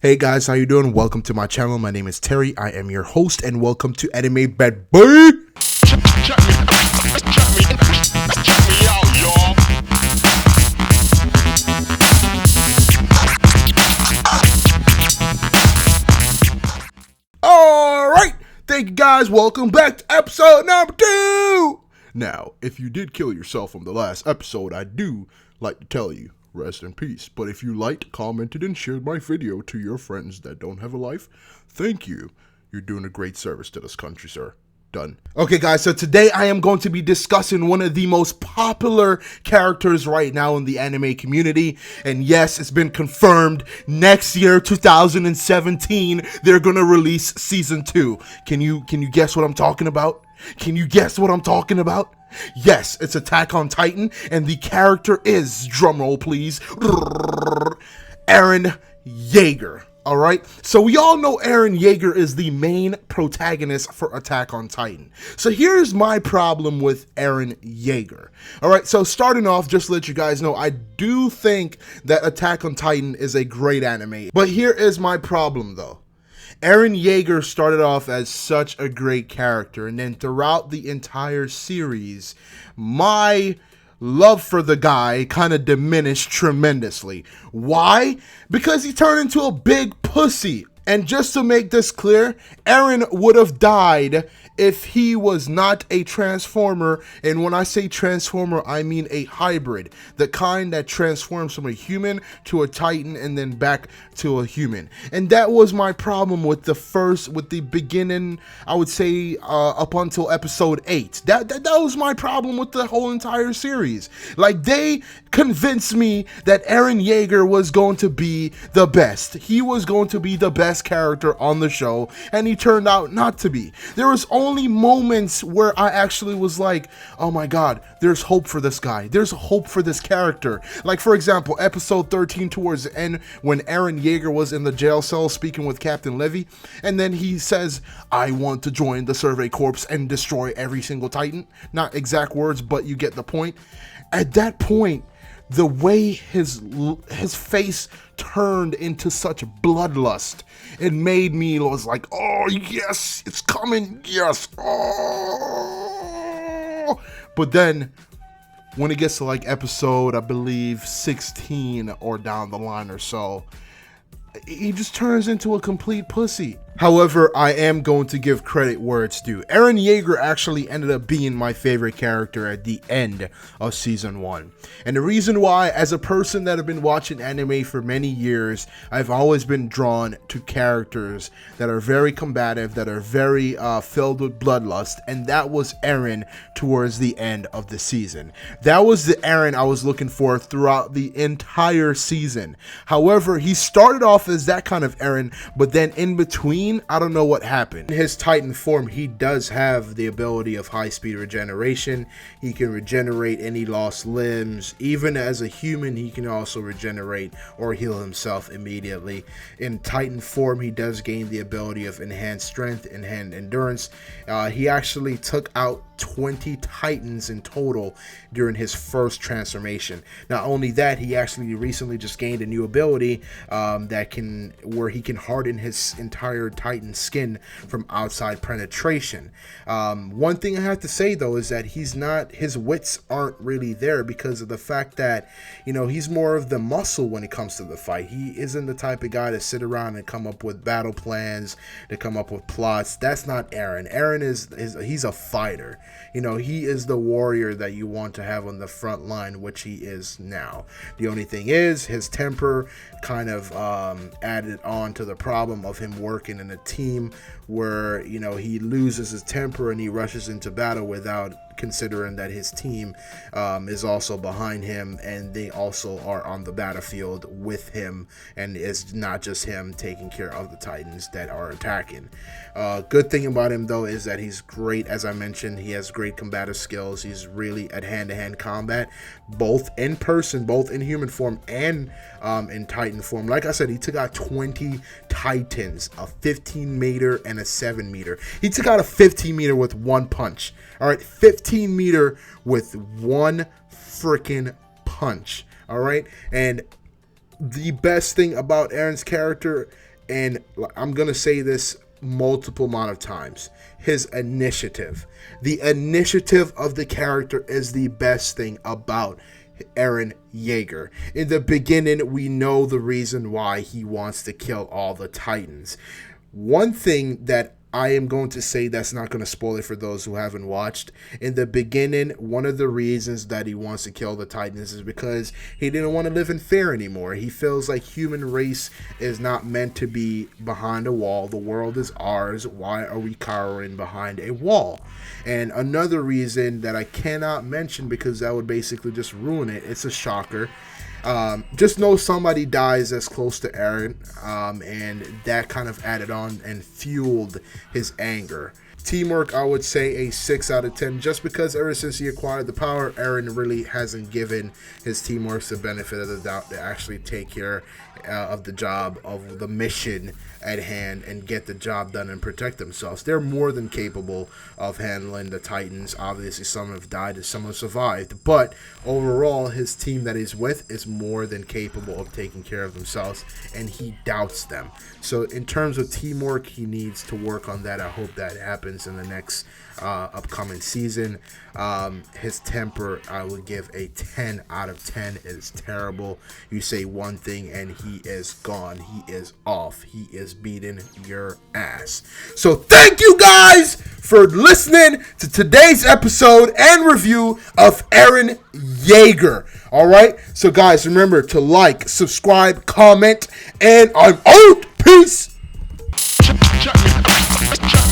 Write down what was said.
Hey guys, how you doing? Welcome to my channel. My name is Terry. I am your host, and welcome to Anime Bad Boy. Check me out, y'all. Alright, thank you guys. Welcome back to episode number 2. Now, if you did kill yourself from the last episode, I do like to tell you, rest in peace. But if you liked, commented, and shared my video to your friends that don't have a life, thank you. You're doing a great service to this country, sir. Done. Okay, guys, so today I am going to be discussing one of the most popular characters right now in the anime community. And yes, it's been confirmed. Next year, 2017, they're gonna release season 2. Can you guess what I'm talking about? Can you guess what I'm talking about? Yes, it's Attack on Titan, and the character is, drumroll please, Eren Yeager. Alright, so we all know Eren Yeager is the main protagonist for Attack on Titan. So here's my problem with Eren Yeager. Alright, so starting off, just to let you guys know, I do think that Attack on Titan is a great anime. But here is my problem though. Eren Yeager started off as such a great character, and then throughout the entire series, my love for the guy kind of diminished tremendously. Why? Because he turned into a big pussy. And just to make this clear, Eren would have died if he was not a transformer. And when I say transformer, I mean a hybrid, the kind that transforms from a human to a titan and then back to a human. And that was my problem with the beginning, I would say up until episode 8. That was my problem with the whole entire series. Like, they convinced me that Eren Yeager was going to be the best. He was going to be the best character on the show, and he turned out not to be. There was only moments where I actually was like, oh my god, there's hope for this guy, there's hope for this character. Like, for example, episode 13 towards the end, when Eren Yeager was in the jail cell speaking with Captain Levy, and then he says, I want to join the Survey Corps and destroy every single Titan. Not exact words, but you get the point. At that point, the way his face turned into such bloodlust, it made me was like, oh yes, it's coming, yes, oh. But then when it gets to like episode, I believe 16 or down the line or so, he just turns into a complete pussy. However, I am going to give credit where it's due. Eren Yeager actually ended up being my favorite character at the end of season 1. And the reason why, as a person that have been watching anime for many years, I've always been drawn to characters that are very combative, that are very filled with bloodlust, and that was Eren towards the end of the season. That was the Eren I was looking for throughout the entire season. However, he started off as that kind of Eren, but then in between, I don't know what happened. In his Titan form, he does have the ability of high-speed regeneration. He can regenerate any lost limbs. Even as a human, he can also regenerate or heal himself immediately. In Titan form, he does gain the ability of enhanced strength, enhanced endurance. He actually took out 20 Titans in total during his first transformation. Not only that, he actually recently just gained a new ability where he can harden his entire Titan skin from outside penetration. One thing I have to say though is that his wits aren't really there, because of the fact that, you know, he's more of the muscle when it comes to the fight. He isn't the type of guy to sit around and come up with battle plans, to come up with plots. That's not Eren. Eren he's a fighter. You know, he is the warrior that you want to have on the front line, which he is now. The only thing is, his temper kind of added on to the problem of him working in a team where, you know, he loses his temper and he rushes into battle without considering that his team is also behind him, and they also are on the battlefield with him, and it's not just him taking care of the Titans that are attacking. Good thing about him though is that he's great. As I mentioned, he has great combative skills. He's really at hand-to-hand combat, both in person, both in human form and in Titan form. Like I said, he took out 20 Titans, a 15 meter and a 7 meter. He took out a 15 meter with one punch. All right, 15 meter with one freaking punch. All right, and The best thing about Eren's character, and I'm going to say this multiple amount of times, his initiative. The initiative of the character is the best thing about Eren Yeager. In the beginning, we know the reason why he wants to kill all the Titans. One thing that I am going to say that's not going to spoil it for those who haven't watched. In the beginning, one of the reasons that he wants to kill the Titans is because he didn't want to live in fear anymore. He feels like human race is not meant to be behind a wall. The world is ours. Why are we cowering behind a wall? And another reason that I cannot mention because that would basically just ruin it. It's a shocker. Just know somebody dies as close to Eren, and that kind of added on and fueled his anger. Teamwork, I would say a 6 out of 10, just because ever since he acquired the power, Eren really hasn't given his teamwork the benefit of the doubt to actually take care of the job, of the mission at hand, and get the job done and protect themselves. They're more than capable of handling the Titans. Obviously, some have died and some have survived, but overall, his team that he's with is more than capable of taking care of themselves, and he doubts them. So in terms of teamwork, he needs to work on that. I hope that happens in the next upcoming season. His temper, I would give a 10 out of 10. It is terrible. You say one thing and he is gone. He is off. He is beating your ass. So thank you guys for listening to today's episode and review of Eren Yeager. All right. So guys, remember to like, subscribe, comment, and I'm out. Peace. Check me.